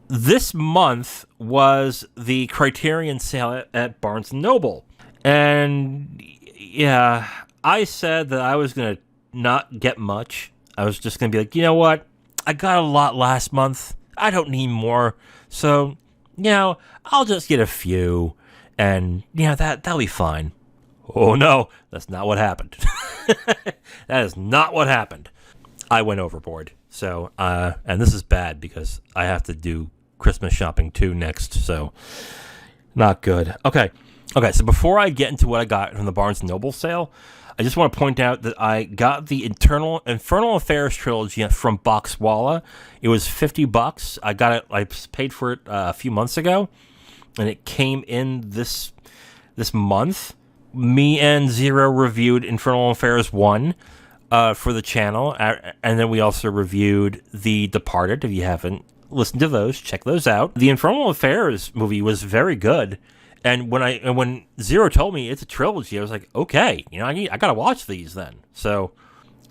This month was the Criterion sale at Barnes& and Noble. And yeah, I said that I was going to not get much. I was just going to be like, you know what? I got a lot last month. I don't need more. So, I'll just get a few. And, that'll be fine. Oh, no, that's not what happened. That is not what happened. I went overboard. So, and this is bad because I have to do Christmas shopping too next. So, not good. Okay, so before I get into what I got from the Barnes & Noble sale, I just want to point out that I got the Infernal Affairs trilogy from Boxwalla. It was $50. I got it. I paid for it a few months ago, and it came in this month. Me and Zero reviewed Infernal Affairs 1 for the channel, and then we also reviewed The Departed. If you haven't listened to those, check those out. The Infernal Affairs movie was very good. And when Zero told me it's a trilogy, I was like, okay, I gotta watch these then. So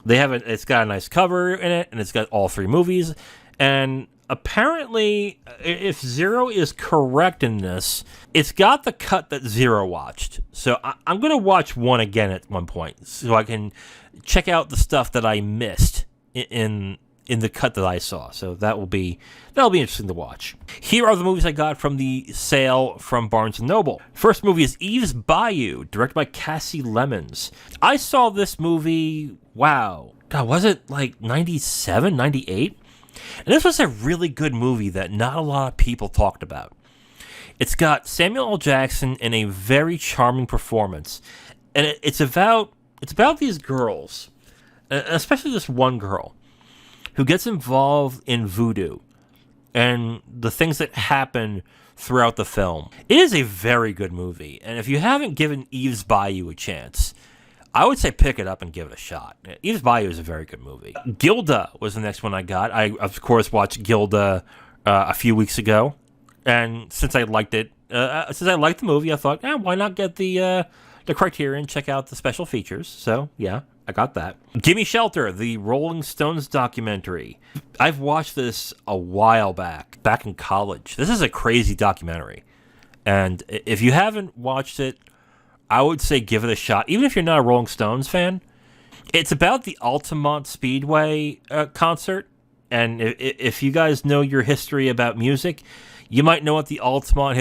it's got a nice cover in it, and it's got all three movies. And apparently, if Zero is correct in this, it's got the cut that Zero watched. So I'm gonna watch one again at one point, so I can check out the stuff that I missed in the cut that I saw. So that'll be interesting to watch. Here are the movies I got from the sale from Barnes & Noble. First movie is Eve's Bayou, directed by Cassie Lemons. I saw this movie, wow. God, was it like 97, 98? And this was a really good movie that not a lot of people talked about. It's got Samuel L. Jackson in a very charming performance. And it's about these girls, especially this one girl, who gets involved in voodoo and the things that happen throughout the film. It is a very good movie, and if you haven't given Eve's Bayou a chance, I would say pick it up and give it a shot. Eve's Bayou is a very good movie. Gilda was the next one I got. I, of course, watched Gilda a few weeks ago, and since I liked it, since I liked the movie, I thought, why not get the Criterion, check out the special features. So, yeah. I got that. Gimme Shelter, the Rolling Stones documentary. I've watched this a while back in college. This is a crazy documentary. And if you haven't watched it, I would say give it a shot, even if you're not a Rolling Stones fan. It's about the Altamont Speedway concert. And if you guys know your history about music, you might know what the Altamont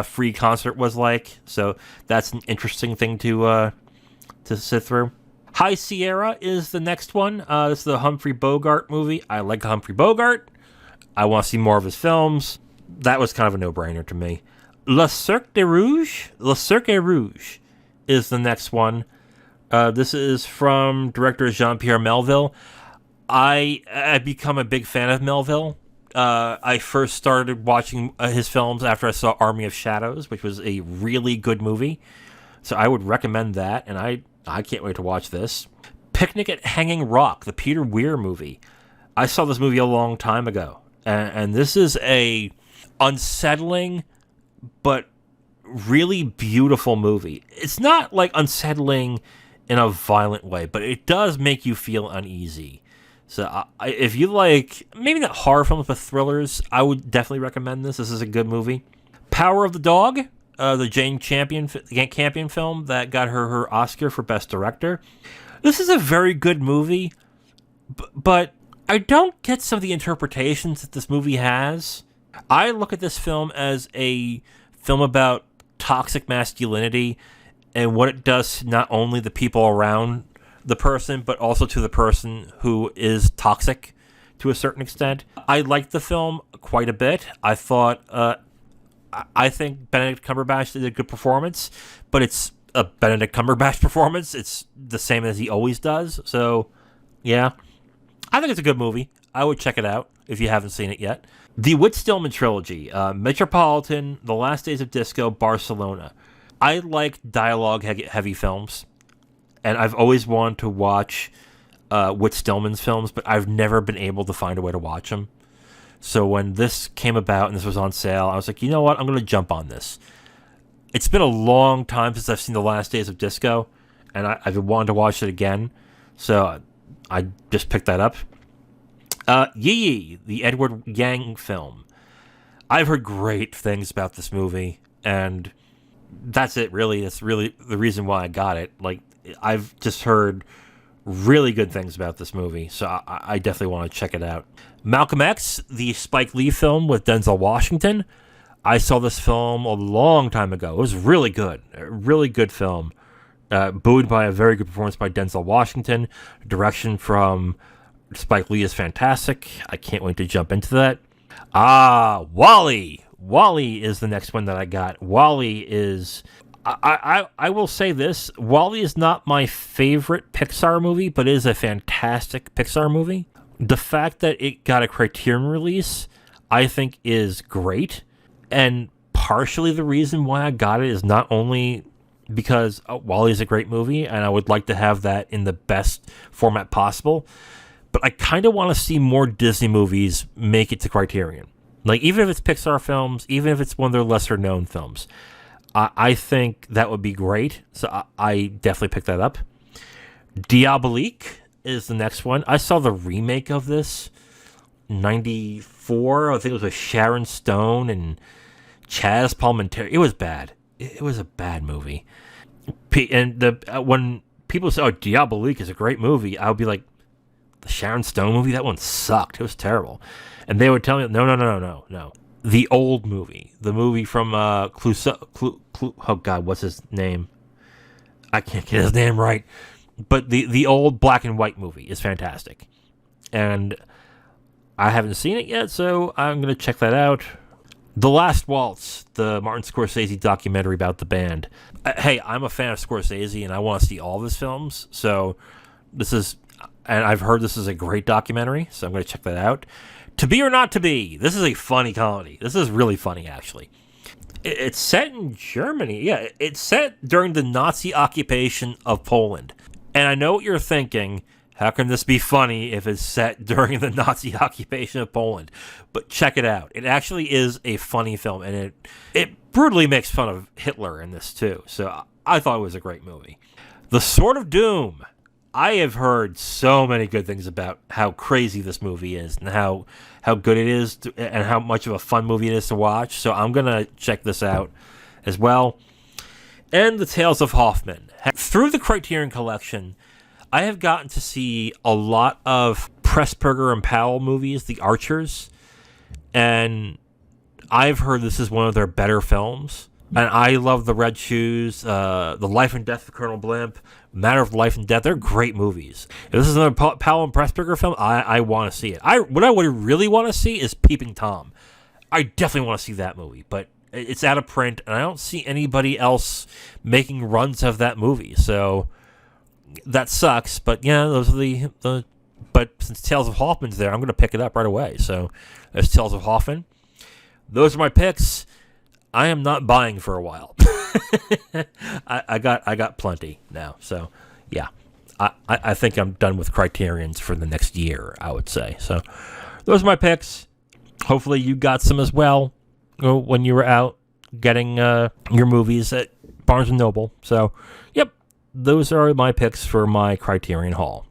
free concert was like, so that's an interesting thing to sit through. High Sierra is the next one. This is the Humphrey Bogart movie. I like Humphrey Bogart. I want to see more of his films. That was kind of a no-brainer to me. Le Cercle Rouge is the next one. This is from director Jean-Pierre Melville. I've become a big fan of Melville. I first started watching his films after I saw Army of Shadows, which was a really good movie. So I would recommend that, and I can't wait to watch this. Picnic at Hanging Rock, the Peter Weir movie. I saw this movie a long time ago, and this is a unsettling but really beautiful movie. It's not like unsettling in a violent way, but it does make you feel uneasy. So if you like, maybe not horror films, but thrillers, I would definitely recommend this. This is a good movie. Power of the Dog, the Jane Campion film that got her Oscar for Best Director. This is a very good movie, but I don't get some of the interpretations that this movie has. I look at this film as a film about toxic masculinity and what it does to not only the people around the person, but also to the person who is toxic to a certain extent. I liked the film quite a bit. I think Benedict Cumberbatch did a good performance, but it's a Benedict Cumberbatch performance. It's the same as he always does. So, yeah. I think it's a good movie. I would check it out if you haven't seen it yet. The Whit Stillman trilogy, Metropolitan, The Last Days of Disco, Barcelona. I like dialogue-heavy films, and I've always wanted to watch Whit Stillman's films, but I've never been able to find a way to watch them. So when this came about and this was on sale, I was like, you know what? I'm going to jump on this. It's been a long time since I've seen The Last Days of Disco, and I've been wanting to watch it again. So I just picked that up. Yi Yi, the Edward Yang film. I've heard great things about this movie, and that's it, really. That's really the reason why I got it. Like, I've just heard really good things about this movie, so I definitely want to check it out. Malcolm X, the Spike Lee film with Denzel Washington. I saw this film a long time ago. It was really good. A really good film. Buoyed by a very good performance by Denzel Washington. Direction from Spike Lee is fantastic. I can't wait to jump into that. WALL-E. WALL-E is the next one that I got. WALL-E is... I will say this. WALL-E is not my favorite Pixar movie, but it is a fantastic Pixar movie. The fact that it got a Criterion release, I think, is great. And partially the reason why I got it is not only because WALL-E is a great movie, and I would like to have that in the best format possible, but I kind of want to see more Disney movies make it to Criterion. Like, even if it's Pixar films, even if it's one of their lesser-known films, I think that would be great. So I definitely picked that up. Diabolique is the next one. I saw the remake of this, 94. I think it was with Sharon Stone and Chaz Palminteri. It was bad. It was a bad movie. And when people say, "Oh, Diabolique is a great movie," I would be like, "The Sharon Stone movie? That one sucked. It was terrible." And they would tell me, "No. The old movie. The movie from oh God, what's his name? I can't get his name right. But the old black and white movie is fantastic. And I haven't seen it yet, so I'm going to check that out. The Last Waltz, the Martin Scorsese documentary about the band. Hey, I'm a fan of Scorsese, and I want to see all of his films. So this is, and I've heard this is a great documentary, so I'm going to check that out. To Be or Not to Be. This is a funny comedy. This is really funny, actually. It's set in Germany. Yeah, it's set during the Nazi occupation of Poland. And I know what you're thinking. How can this be funny if it's set during the Nazi occupation of Poland? But check it out. It actually is a funny film, and it brutally makes fun of Hitler in this, too. So I thought it was a great movie. The Sword of Doom. I have heard so many good things about how crazy this movie is and how good it is and how much of a fun movie it is to watch. So I'm going to check this out as well. And The Tales of Hoffman. Through the Criterion Collection, I have gotten to see a lot of Pressburger and Powell movies, The Archers. And I've heard this is one of their better films. And I love The Red Shoes, The Life and Death of Colonel Blimp, Matter of Life and Death. They're great movies. If this is another Powell and Pressburger film, I want to see it. What I would really want to see is Peeping Tom. I definitely want to see that movie, but it's out of print, and I don't see anybody else making runs of that movie. So that sucks, but yeah, those are the but since Tales of Hoffman's there, I'm going to pick it up right away. So there's Tales of Hoffman. Those are my picks. I am not buying for a while. I got plenty now. So yeah, I think I'm done with Criterions for the next year, I would say. So those are my picks. Hopefully you got some as well when you were out getting your movies at Barnes & Noble. So yep, those are my picks for my Criterion haul.